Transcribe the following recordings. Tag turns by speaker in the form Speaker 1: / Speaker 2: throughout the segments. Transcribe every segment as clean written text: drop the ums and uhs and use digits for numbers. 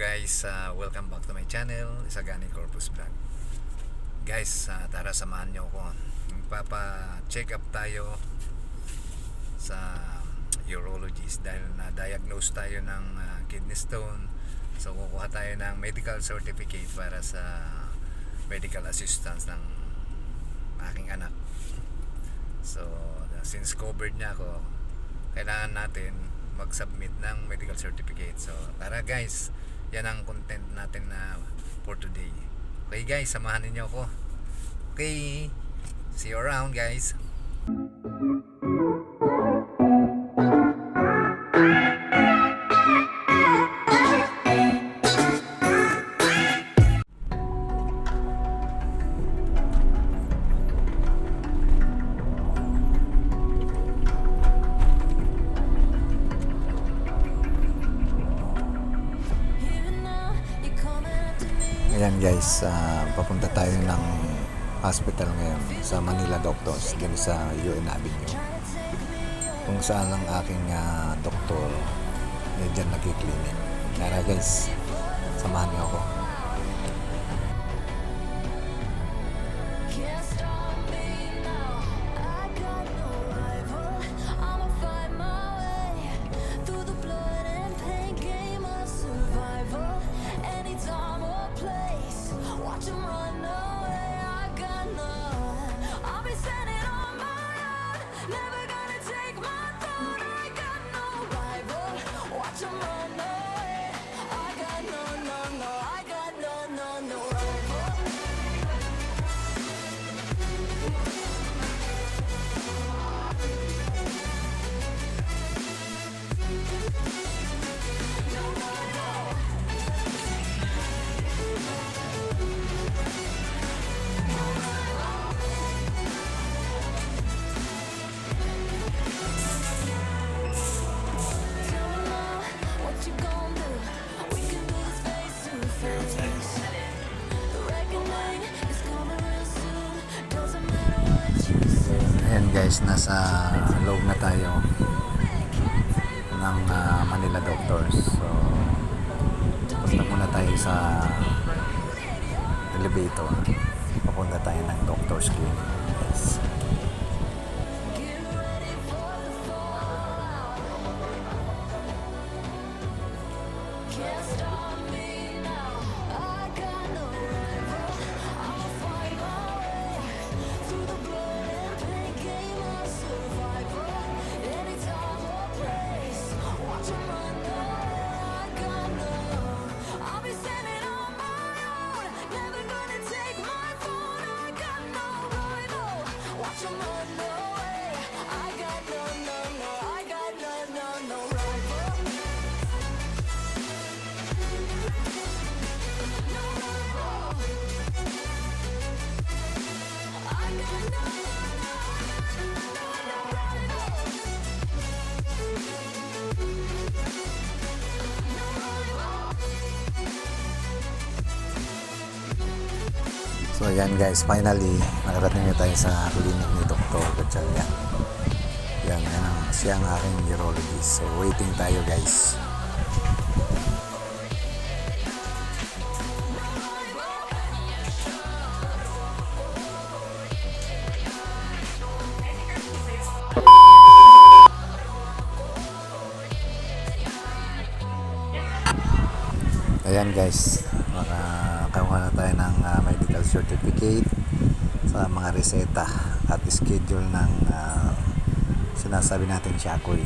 Speaker 1: guys, welcome back to my channel, Isagani Corpus Vlog. Guys, tara samahan nyo ako. Magpapa-check up tayo sa urologist dahil na-diagnose tayo ng kidney stone. So kukuha tayo ng medical certificate para sa medical assistance ng aking anak. So since covered niya ako, kailangan natin mag-submit ng medical certificate. So tara guys, yan ang content natin na for today. Okay guys, samahan niyo ako. Okay, see you around guys. Ayan guys, papunta tayo ng hospital ngayon sa Manila Doctors din sa UN Avenue, kung saan ang aking doktor dyan nagkiklinik. Tara guys, samahan niyo ako. Ayan guys, nasa loob na tayo ng Manila Doctors. So punta muna tayo sa elevator, papunta tayo ng Doctors Clinic guys. So ayan guys, finally nakarating na tayo sa clinic ni Dr. Gatchalian. Yan ang siya ang aking urologist. So waiting tayo guys. Ayan guys, makakuha na tayo ng medical certificate sa mga reseta at schedule ng sinasabi natin Shakoy.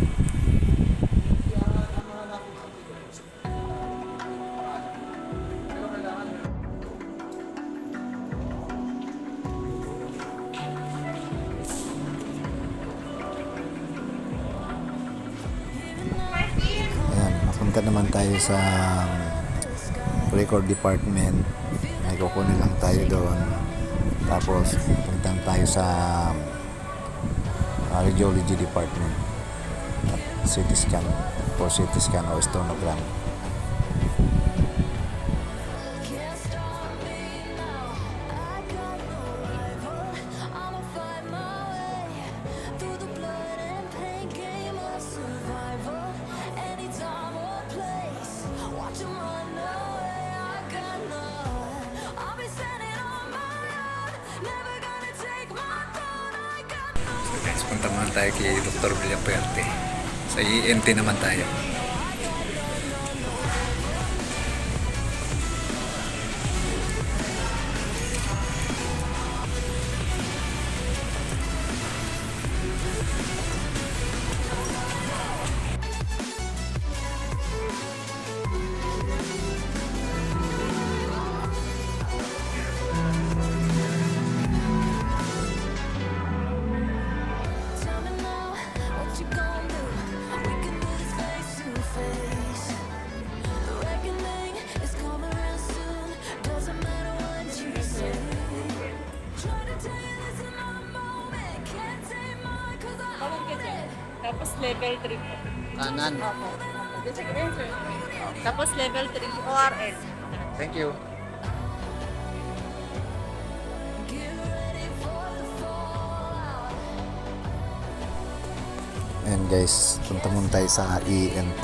Speaker 1: Ayan, mapunta naman tayo sa record department. May kukunin lang tayo doon, tapos puntan tayo sa radiology department at CT scan for CT scan o stonogram.
Speaker 2: Anytime or place, watch 'em run away.
Speaker 1: So guys, punta muna tayo kay Dr. Villaperte. Sa ENT naman tayo.
Speaker 2: Tapos level 3 po.
Speaker 3: Kanan.
Speaker 2: Opo. Tapos level 3, ORL.
Speaker 3: Thank you. And guys, punta muna tayo sa ENT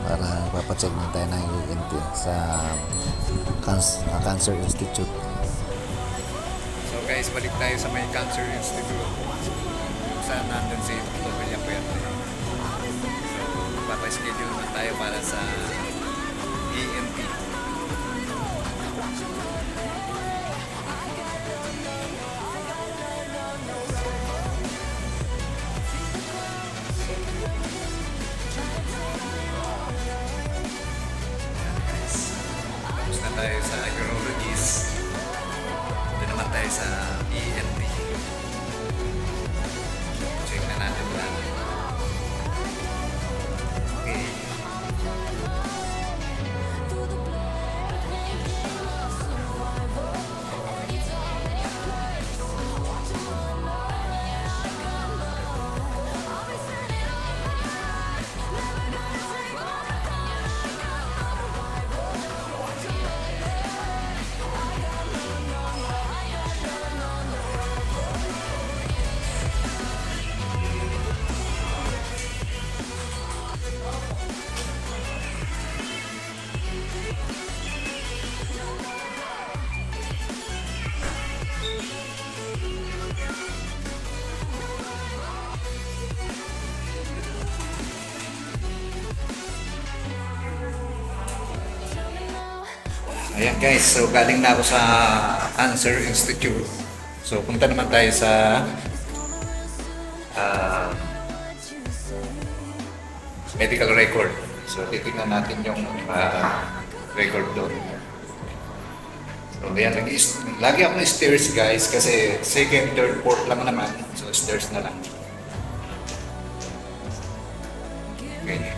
Speaker 3: para papacheck muna tayo ng ENT sa Cancer Institute.
Speaker 1: So guys, balik tayo sa may Cancer Institute. Saan nandun si Dr. Villaperte. So, papaschedule naman tayo para sa ENT. Tapos na tayo sa urologist. Doon naman tayo sa ENT. Check na natin lang. Okay. Ayan guys, so galing na ako sa Cancer Institute. So punta naman tayo sa medical record. So titignan natin yung record doon. So ayan, lagi ako stairs guys kasi second, third, fourth lang naman. So stairs na lang. Okay.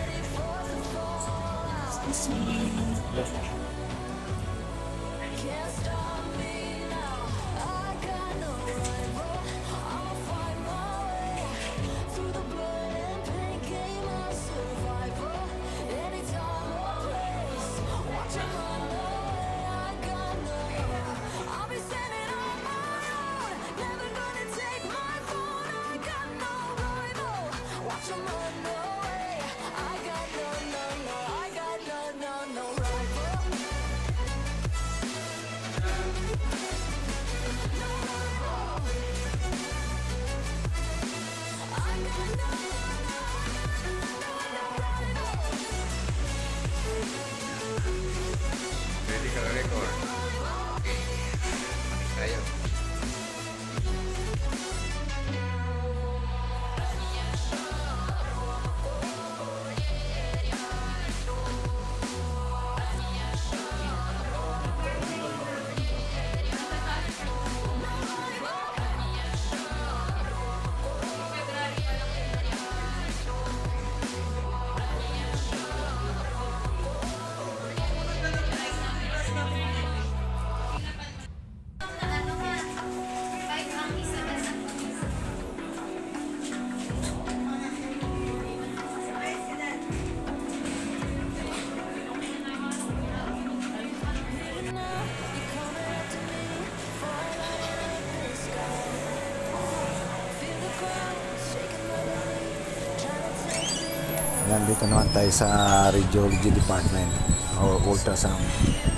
Speaker 3: Nandito naman tayo sa radiology department or ultrasound,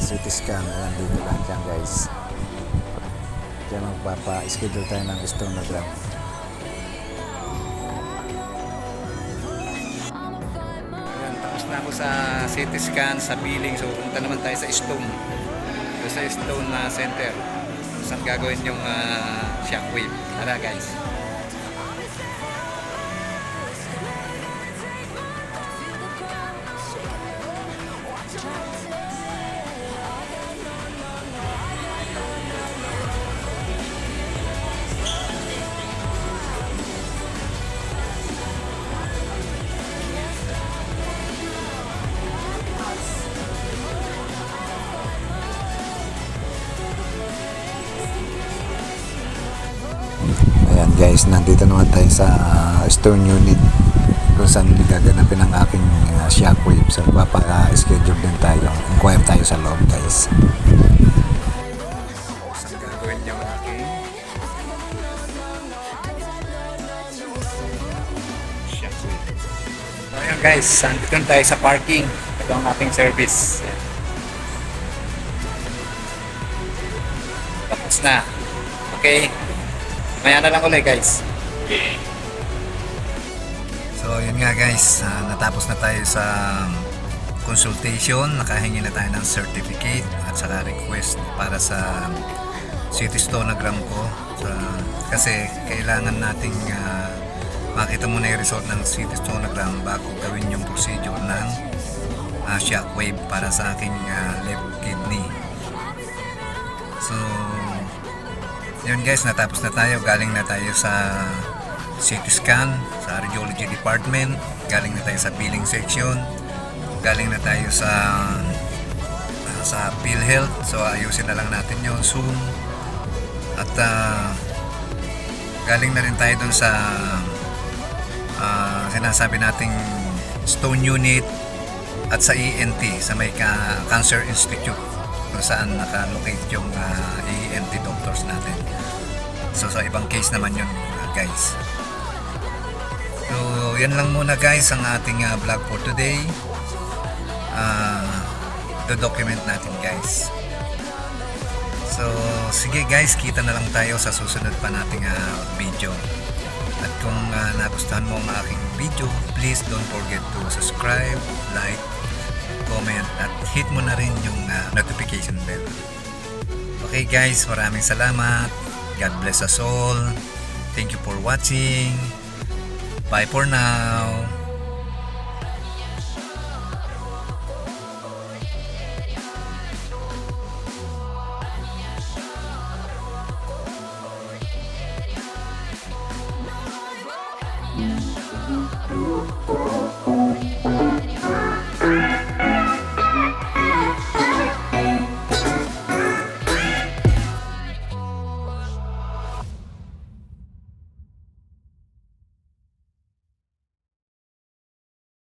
Speaker 3: CT scan. Nandito lang yan guys. Kaya magpapa-schedule tayo ng sonogram.
Speaker 1: Ayan, tapos na ako sa CT scan, sa billing. So punta naman tayo sa Stone. So, sa Stone Center. Saan gagawin yung shockwave. Tara guys.
Speaker 3: Ayan guys, nandito naman tayo sa stone unit kung saan gaganapin ang aking shockwave. So papa-schedule din tayo. Inquire tayo sa loob guys.
Speaker 1: Saan gagawin yung aking shockwave. So ayan guys, andito tayo sa parking. Ito ang ating service. Ayan. Tapos na. Okay. Maya na lang ulit guys. So yun nga guys, natapos na tayo sa consultation, nakahingi na tayo ng certificate at saka request para sa CT sonogram ko. Kasi kailangan nating makita muna yung result ng CT sonogram bago gawin yung procedure ng shockwave para sa aking left kidney. So yun guys, natapos na tayo. Galing na tayo sa CT scan, sa radiology department. Galing na tayo sa billing section. Galing na tayo sa PhilHealth. So ayusin na lang natin yun soon. At galing na rin tayo dun sa sinasabi nating stone unit at sa ENT, sa may Cancer Institute, kung saan nakalocate yung ENT doctors natin. So sa ibang case naman yun guys. So yan lang muna guys ang ating vlog for today. Do-document natin guys. So sige guys, kita na lang tayo sa susunod pa nating video. At kung nagustuhan mo ang aking video, please don't forget to subscribe, like, comment at hit mo na rin yung notification bell. Okay guys, maraming salamat. God bless us all. Thank you for watching. Bye for now.
Speaker 4: Thank you.